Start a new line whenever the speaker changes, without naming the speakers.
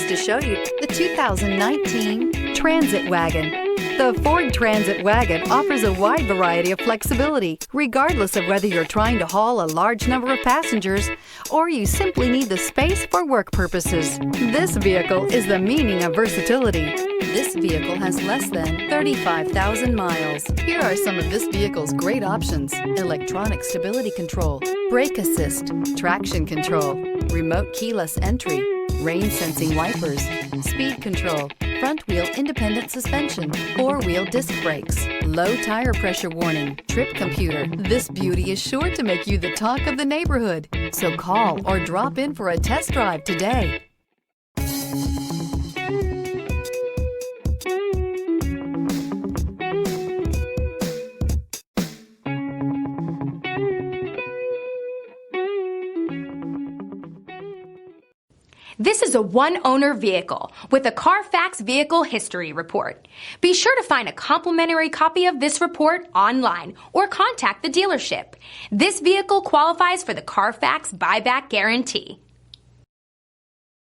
pleased to show you the 2019 Transit Wagon. The Ford Transit Wagon offers a wide variety of flexibility, regardless of whether you're trying to haul a large number of passengers or you simply need the space for work purposes. This vehicle is the meaning of versatility. This vehicle has less than 35,000 miles. Here are some of this vehicle's great options: electronic stability control, brake assist, traction control, remote keyless entry, rain sensing wipers, speed control, front wheel independent suspension, four-wheel disc brakes, low tire pressure warning, trip computer. This beauty is sure to make you the talk of the neighborhood. So call or drop in for a test drive today.
This is a one-owner vehicle with a CARFAX Vehicle History Report. Be sure to find a complimentary copy of this report online or contact the dealership. This vehicle qualifies for the CARFAX Buyback Guarantee.